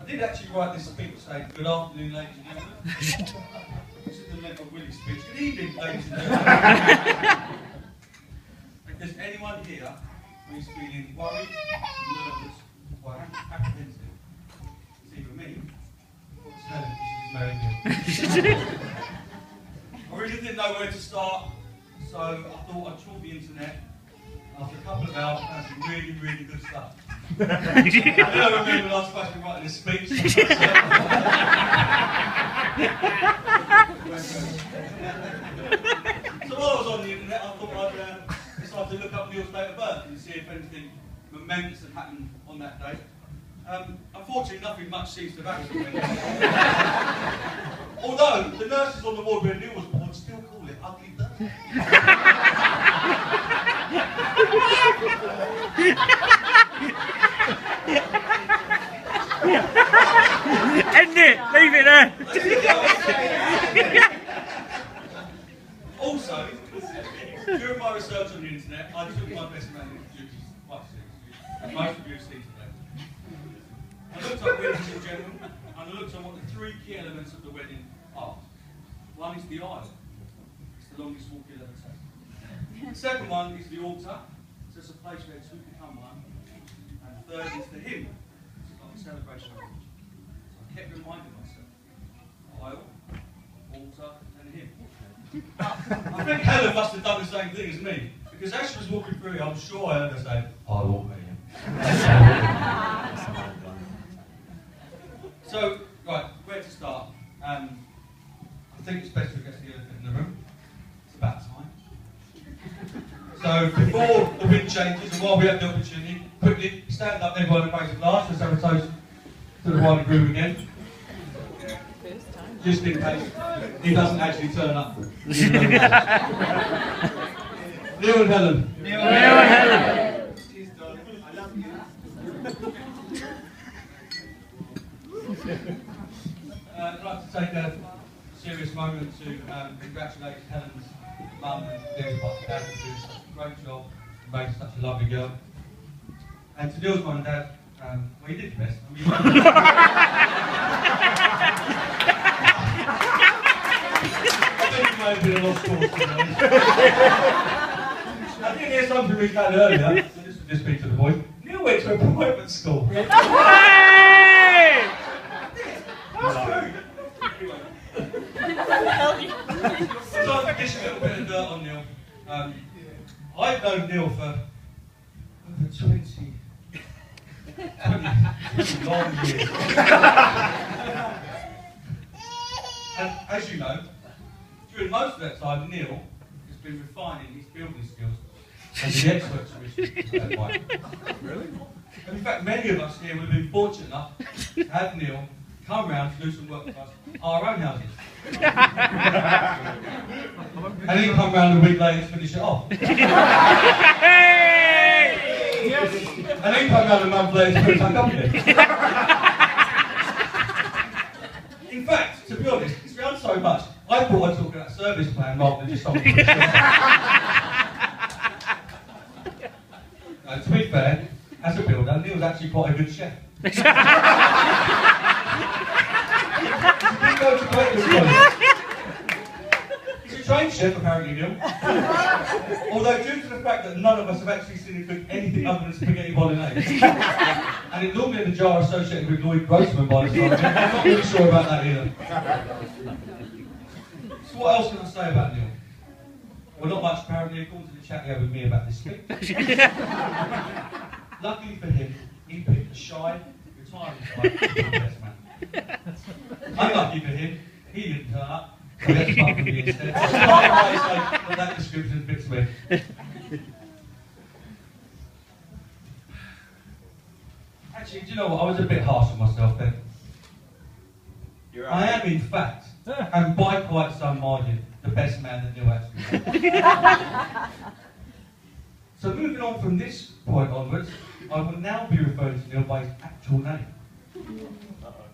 did actually write this speech saying, "Good afternoon, ladies and gentlemen." This is the length of Willie's speech. Good evening, ladies and gentlemen. If there's anyone here who is feeling worried, nervous, or apprehensive, it's either me or it's Helen, she's married me. I really didn't know where to start, so I thought I'd trawl the internet. After a couple of hours, I found some really, really good stuff. I don't remember when I was supposed to be writing this speech. So while I was on the internet, I thought I'd decide to look up Neil's date of birth and see if anything momentous had happened on that day. Unfortunately, nothing much seems to have happened. Although the nurses on the ward where Neil was born still call it ugly birthday. End it! Leave it there! Also, during my research on the internet, I took my best man duties quite seriously, as most of you have seen today. I looked up weddings in general, and I looked at what the three key elements of the wedding are. One is the aisle. It's the longest walk you'll ever take. The second one is the altar. So it's a place where two become one. And the third is the hymn. It's like a celebration of religion. So I kept reminding myself. Aisle, altar, and hymn. I think Helen must have done the same thing as me. Because as she was walking through here, I'm sure I heard her say, I walk me in. So, right, where to start? I think it's best to address the elephant in the room. It's about time. So, before the wind changes and while we have the opportunity, quickly stand up, everyone, and raise a glass. Let's have a toast to the wine group again. Just in case he doesn't actually turn up. Neil and Helen. Neil and Helen. Cheers, darling. I love you. I'd like to take a serious moment to congratulate Helen's mum and Neil's dad for doing such a great job and raising such a lovely girl. And to Neil's mum and dad, well, you did your best. I mean, I think it may have been a lost cause today. I did hear something we had earlier, so this would just be to the boys. Neil went to a private school. Hey! That's true. So I'm dishing a little bit of dirt on Neil. I've known Neil for over 20 long years. And as you know, during most of that time, Neil has been refining his building skills and the experts for his wife. Really? And in fact, many of us here would have been fortunate enough to have Neil come round to do some work for us at our own houses. And then come round a week later to finish it off. And then come round a month later to put it back up again. In fact, to be honest, it's round so much, I thought I'd talk about service plan rather than just something. To be fair, as a builder, Neil's actually quite a good chef. He's a trained chef, apparently, Neil. Although, due to the fact that none of us have actually seen him cook anything other than spaghetti bolognese, and it's normally in the jar associated with Lloyd Grossman by the time, I'm not really sure about that either. So, what else can I say about Neil? Well, not much, apparently, according to the chat he had with me about this speech. Luckily for him, he picked a shy, retiring guy to be the best man. Unlucky for him, he didn't turn up, so we had to start with me instead. So I might say that description's a bit swift. Actually, do you know what? I was a bit harsh on myself then. I am, in fact, and by quite some margin, the best man that Neil actually is. So moving on from this point onwards, I will now be referring to Neil by his actual name.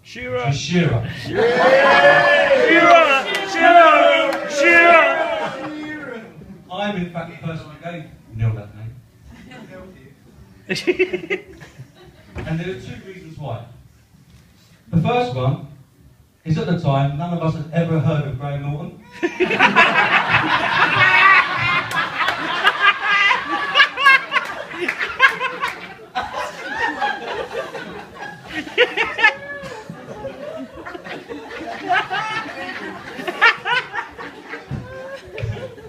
Shearer! Shearer. Shearer! Shearer! I am in fact the person who gave Neil that name. And there are two reasons why. The first one is at the time none of us had ever heard of Graham Norton.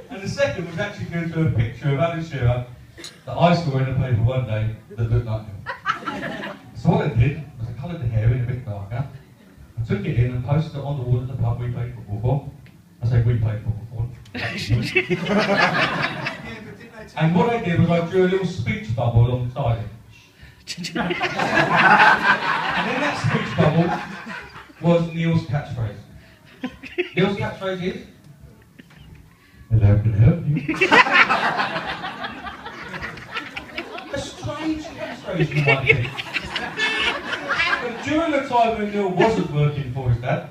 And the second was actually going to a picture of Alan Shearer that I saw in the paper one day that looked like him. So what I did was I coloured the hair in a bit darker, I took it in and posted it on the wall at the pub we played football for. I say we played football for. And what I did was I drew a little speech bubble alongside it. And in that speech bubble was Neil's catchphrase. Neil's catchphrase is, "Hello, can I help you?" A strange catchphrase, you might think. But during the time when Neil wasn't working for his dad,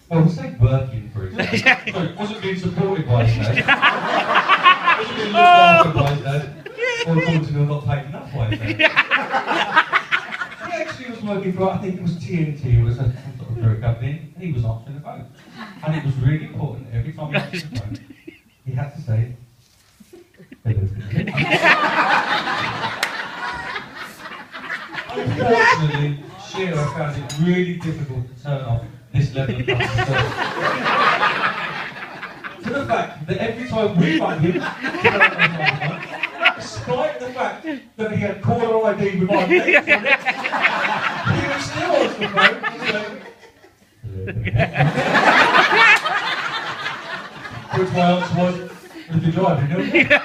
well, we say working for his dad, so it wasn't being supported by his dad, wasn't being looked after by his dad, or according to Neil, not paid enough by his dad. He actually was working for, I think it was TNT, it was some sort of brew company, and he was answering the phone. And it was really important, every time he answered the phone, he had to say, "Hello." Unfortunately, Shearer found it really difficult to turn off this level of customer service. To the fact that every time we rang him, despite the fact that he had caller ID with our names on it, he would still answer the phone and say, "Hello." Which my answer was, "If you're driving, you know."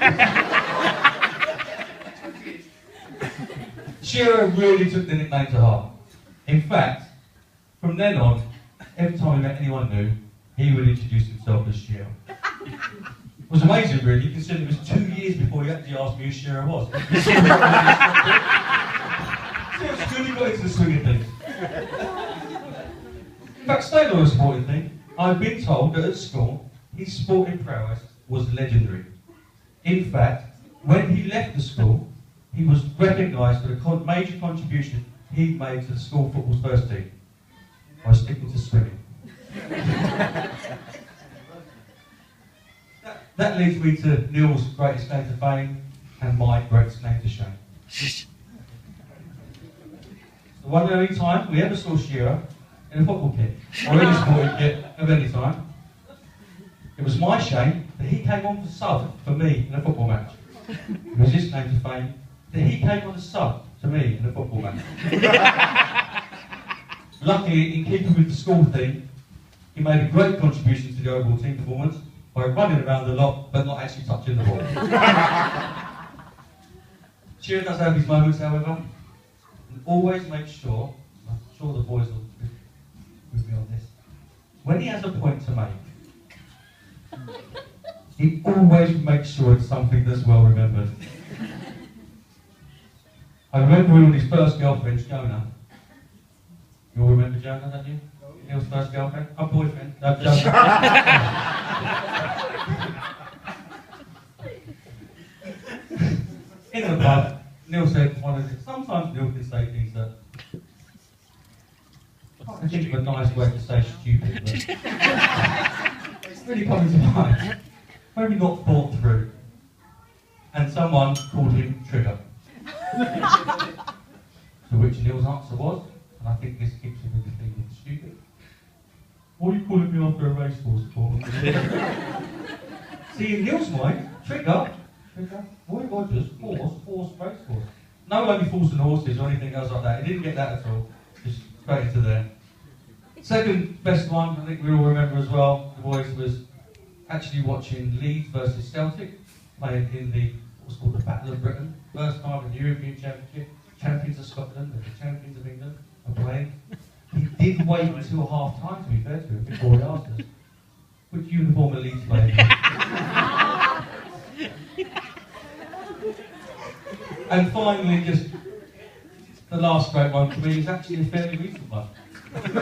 Shearer really took the nickname to heart. In fact, from then on, every time he met anyone new, he would introduce himself as Shearer. It was amazing, really, considering it was 2 years before he actually asked me who Shearer was. So it's good he got into the swing of things. In fact, staying on a sporting thing, I've been told that at school, his sporting prowess was legendary. In fact, when he left the school, he was recognised for the major contribution he'd made to the school football's first team by sticking to swimming. That leads me to Neil's greatest claim to fame and my greatest claim to shame. The one and only time we ever saw Shearer in a football kit, or any sporting kit of any time. It was my shame that he came on for sub for me in a football match. It was his claim to fame that he came on as sub to me in a football match. Luckily, in keeping with the school theme, he made a great contribution to the overall team performance by running around the lot but not actually touching the ball. Shearer does have his moments, however, and always makes sure, I'm sure the boys will with me on this, when he has a point to make, he always makes sure it's something that's well remembered. I remember when his first girlfriend, Jonah. You all remember Jonah, don't you? Neil's first girlfriend? Oh, boyfriend. No, Jonah. In the pub, Neil said sometimes Neil can say things that I think of a nice way to say stupid, but it's really coming to mind. Maybe not thought through. And someone called him Trigger. To which Neil's answer was, and I think this keeps him with the thing stupid, "What are you calling me after a racehorse for?" See, in Neil's mind, Trigger, Roy Rogers, horse, racehorse. No only fools and horses or anything else like that. He didn't get that at all. Just straight into there. Second best one, I think we all remember as well, the boys, was actually watching Leeds versus Celtic, playing in what's called the Battle of Britain. First time in the European Championship, champions of Scotland and the champions of England are playing. He did wait until half time, to be fair to him, before he asked us, "Which uniform are Leeds playing?" And finally, just the last great one for me is actually a fairly recent one. When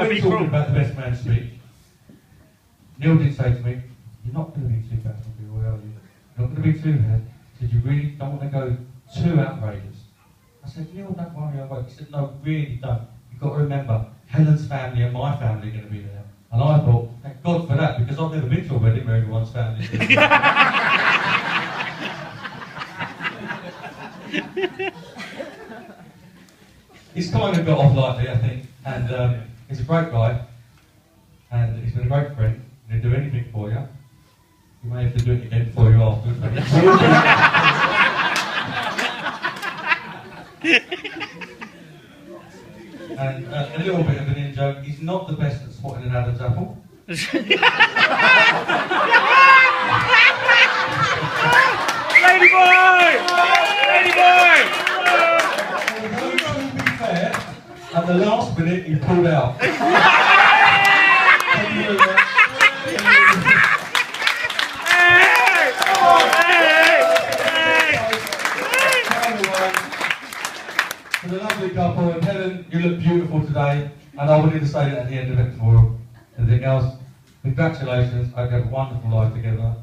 we're talking about the best man speech, Neil did say to me, "You're not going to be too bad, are you? You're not going to be too bad. Said you really don't want to go too outrageous." I I said, Neil, don't worry, I won't. He said, no, really don't. You've got to remember, Helen's family and my family are going to be there. And I thought, thank God for that, because I've never been to a wedding where everyone's family is there. He's kind of got off lightly, I think, and he's a great guy, and he's been a great friend. He'll do anything for you. He may have to do it again for you afterwards, but he will do. And a little bit of an in-joke, he's not the best at spotting an Adam's apple. Lady boy! Lady boy! To be fair, at the last minute he pulled out. Thank you very much. For the lovely couple, and Helen, you look beautiful today, and I wanted to say that at the end of it before anything else. Congratulations, I hope you have a wonderful life together.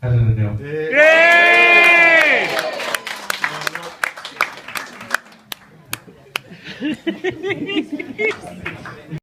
Helen and Neil. Yay!